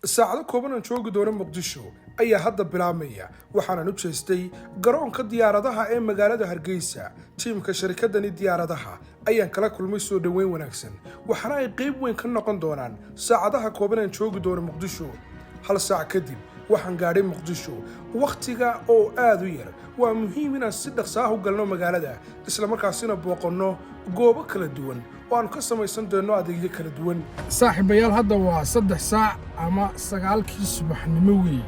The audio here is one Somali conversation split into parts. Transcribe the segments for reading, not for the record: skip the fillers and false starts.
saacado kooban aan joogi doono Muqdisho ayaa hadda bilaabmaya waxaan u jeestay garoonka diyaaradaha ee magaalada Hargeysa. Tiimka shirkadani diyaaradaha ayaan kala kulmay soo dhaweyn wanaagsan waxaana ay qayb weyn ka noqon doonaan saacadaha kooban aan joogi doono Muqdisho. hal saac kadib waxaan gaadhay Muqdisho waqtiga oo aad u yar. waa muhiim inaan si dhaqso ah u galno magaalada isla markaasina booqanno goobo kala duwan oo aan ka samaysan doono adeegyo kala duwan. saaxiibayaal hadda waa 3 saac ama 9 subaxnimo weey.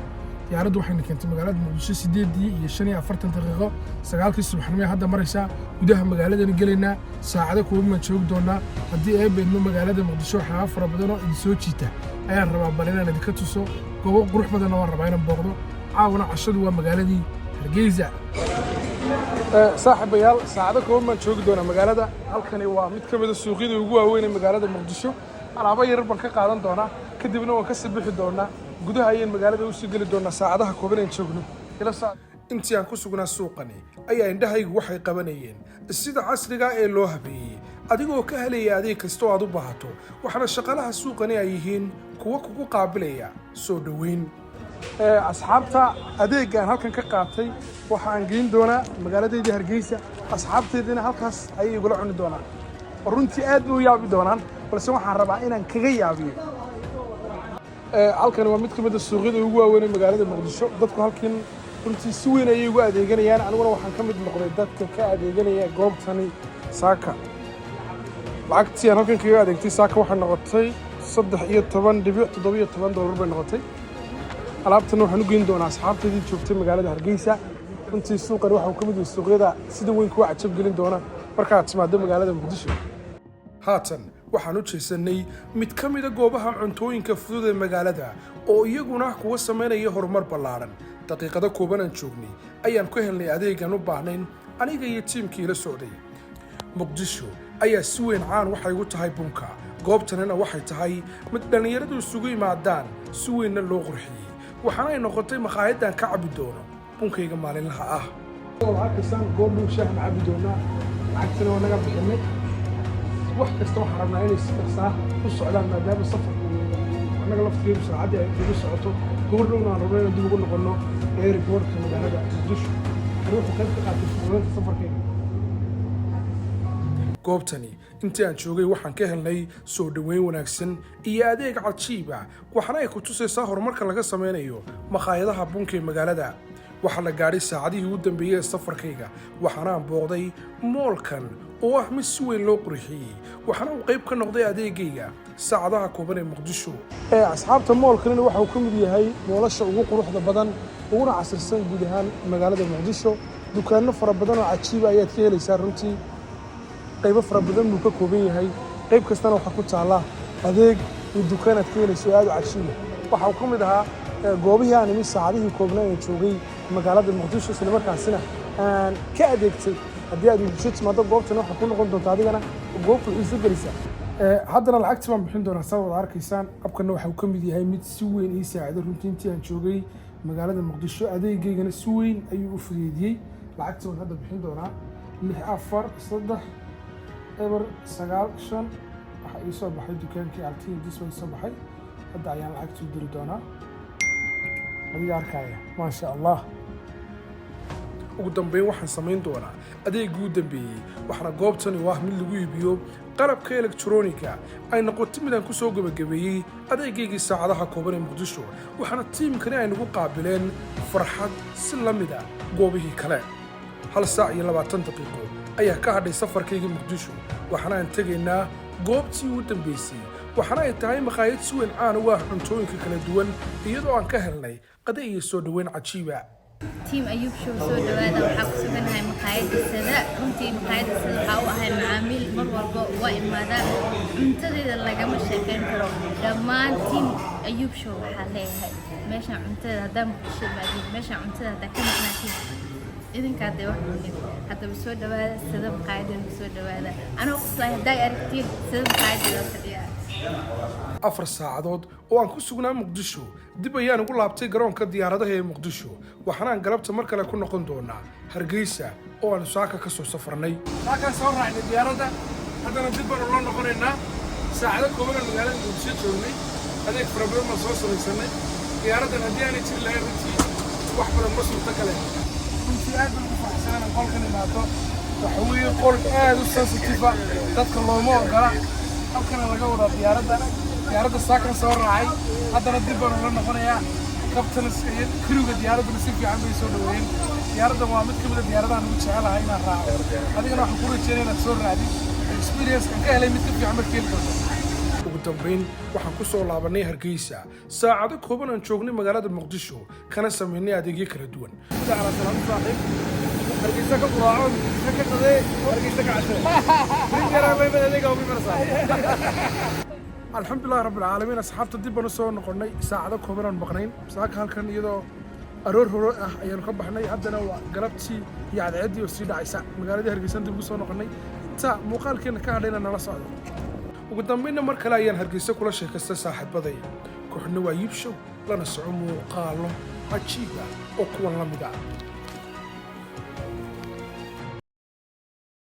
diyaaraddu waxay keentay magaalada Muqdisho 8:45 daqiiqo. 9 subaxnimo hadda maraysa gudaha magaaladana galeynaa saacado kooban joog doona haddii ay beedmo magaalada Muqdisho waxa fara badan oo idin soo jiita ayaan rabaa bal inaan idinka tuso goobo qurux badan oo rabaa inaan booqdo. caawna cashadu waa magaaladii Hargeysa. saaxiibayaal saacado kooban joogi doona magaalada. halkani waa mid ka mid ah suuqyada ugu waaweyn ee magaalada Muqdisho. alaabo yar baan ka qaadan doonaa kadibna waan ka sibixi doonaa gudaha ayaan magaalada u soo gali doonaa saacadaha kooban ee joogno. ila saac intii aan ku sugnaa suuqani ayaa indhahaygu waxay qabanayeen sida casriga ee loo habeeyay adigoo ka helaya adeeg kasta oo aad u baahato. waxaana shaqaalaha suuqani ay yihiin kuwa kugu qaabilaya soo dhaweyn. asxaabta adeegaan halkan ka qaatay waxaan geyn doonaa magaaladayda Hargeysa. asxaabteedina halkaas ayay igula cuni doonaan. runtii aad u yaabi doonaan balse waxaan rabaa inaan kaga yaabiyo. halkan waa mid ka mid ah suuqyada ugu waaweyn ee magaalada Muqdisho. dadku halkan runtii si weyn ayay ugu adeeganayaan. aniguna waxaan ka mid noqday dadka ka adeeganaya goobtani saaka. lacagtii aan halkan kaga adeegtay saaka waxay noqotay $13.17 bay noqotay. alaabtan waxaan u geyn doonaa asxaabteedii joogtay magaalada Hargeysa. runtii suuqani waxa uu ka mid yahay suuqyada sida weyn kuwa cajab gelin doona markaad timaado magaalada Muqdisho. haatan waxaan u jeesanay mid ka mid ah goobaha cuntooyinka fudud ee magaalada oo iyaguna kuwa sameynaya horumar ballaaran. daqiiqado kooban aan joognay ayaan ku helnay adeegan u baahnayn aniga iyo tiimkii la socday. Muqdisho ayaa si weyn caan waxay ugu tahay bunka. goobtanina waxay tahay mid dhalinyaradu isugu yimaadaan si weynna loo qurxiyey waxaana ay noqotay maqaayadan ka cabi doono bunkayga maalinlaha ah. halkaasaan goob shaahan cabi doonaa lacagtana waa naga bixinay. wax kasta waxaan rabnaa inay si dhaqsaa u socdaan maadaama safarku annaga laftigeedu saacadii ay ugu socoto. goordhowna aan rabno inaan dib ugu noqonno airportka magaalada Muqdisho. wuxuu qayb ka qaatay fududeynta safarkayga. goobtani intii aan joogay waxaan ka helnay soo dhaweyn wanaagsan iyo adeeg cajiib ah waxaana ay ku tusaysaa horumarka laga sameynayo maqaayadaha bunka ee magaalada. waxaa la gaadhay saacadihii ugu dambeeyay ee safarkayga waxaana aan booqday moolkan oo ah mid si weyn loo qurxiyey waxaana uu qayb ka noqday adeegayga saacadaha kooban ee Muqdisho. asxaabta moolkanina waxa uu ka mid yahay moolasha ugu quruxda badan uguna casrisan guud ahaan magaalada Muqdisho. dukaanno fara badan oo cajiib ayaad ka helaysaa. runtii qaybo fara badan buu ka kooban yahay. qayb kastana waxaa ku taala adeeg iyo dukaanaad ka helayso aad u cajiib ah. waxa uu ka mid ahaa goobihii aan imi saacadihii koobnaa ee joogay magaalada Muqdisho isla markaasina aan ka adeegtay. haddii aad Muqdisho timaado goobtan waxaa ku noqon doonta adigana goobta xiiso gelisa. haddana lacagtii baan bixin doonaa saa wada arkaysaan. abkana waxa uu ka mid yahay mid si weyn ii saaciday runtii intii aan joogay magaalada Muqdisho. adeegaygana si weyn ayuu u fududeeyey. lacagtii waan hadda bixin doonaa 643 waxa ii soo baxay dukaankii Altiin Display soo baxay. hadda ayaan lacagtii diri doonaa adiga arkaya maasha Allah. ugu dambeyn waxaan samayn doonaa adeegii u dambeeyay waxaana goobtani waa mid lagu iibiyo qalabka elektarooniga ay noqotay mid aan ku soo gabagabeeyey adeegaygii saacadaha kooban ee Muqdisho. waxaana tiimkani ay nagu qaabileen farxad si la mid ah goobihii kale. 1 saac iyo 20 daqiiqo ayaa ka hadhay safarkayga Muqdisho waxaana aan tegaynaa goobtii ugu dambeysay waxaana ay tahay maqaayad si weyn caan uga ah cuntooyinka kala duwan iyadoo aan ka helnay qada iyo soo dhaweyn cajiiba. تيم أيوب شو سود هذا وحقق منها مقايد السداء كنتي مقايد السداء أو أهل معامل مرة وائم ماذا منتظر اللي جم الشيكين لما تيم أيوب شو حالها ماشى منتظر دم الشيء بعدين ماشى منتظر تكلم ناكين إذن كاتي واحد حتى بسود هذا السداء مقايد بسود هذا أنا أقصى داير كتير السداء مقايد السداء 4 saacadood oo aan ku sugnaa Muqdisho dib ayaan ugu laabtay garoonka diyaaradaha ee Muqdisho waxaana aan galabta mar kale ku noqon doonaa Hargeysa oo aan saaka ka soo safarnay. halkaan soo raacnay diyaaradda haddana dib baan u noqonaynaa saacado kooban magaalada Muqdisho joognay adeeg fara badan baan soo samaysanay diyaaraddan haddii aanay jiri lahayn runtii wax badan ma suurta kale runtii aad baan ugu faraxsan inaan qolkan imaado waxa weeye qol aad u sensitive ah dadka looma ogola halkana laga wadaa diyaaradda saakan soo raacay haddana dib baan ula noqonayaa kabtaniska iyo kriwga diyaaradduna si fiican bay soo dhaweeyeen diyaaraddan waa mid ka mid a diyaaradahan ugu jecelahay inaan raaco adigana waxaan ku rajeynaya inaad soo raacdid experience-kan ka helay mid ka fiican marka heli doonto ugu dambayn waxaan ku soo laabannay Hargeysa saacado kooban aan joognay magaalada Muqdisho kana sameynay adeegyo kala duwan hargeysa ka quraacon ka qadee hargeysa ka cashay brinjara bay adeega ugu marsaa alxamdulilah rabbil caalamiin asxaabta dib baan u soo noqonnay saacado kooban aan maqnayn saaka halkan iyadoo aroor hore ah ayaanu ka baxnay haddana waa galabtii iyo cadceeddii oo sii dhacaysa magaaladii Hargeysa dib ugu soo noqonnay inta muuqaalkeena ka hadhayna nala socdo ugu dambaynna mar kale ayaan Hargeysa kula sheekaystay saaxiibaday kooxna waa iibshow lana soco muuqaallo cajiib ah oo kuwan la mid ah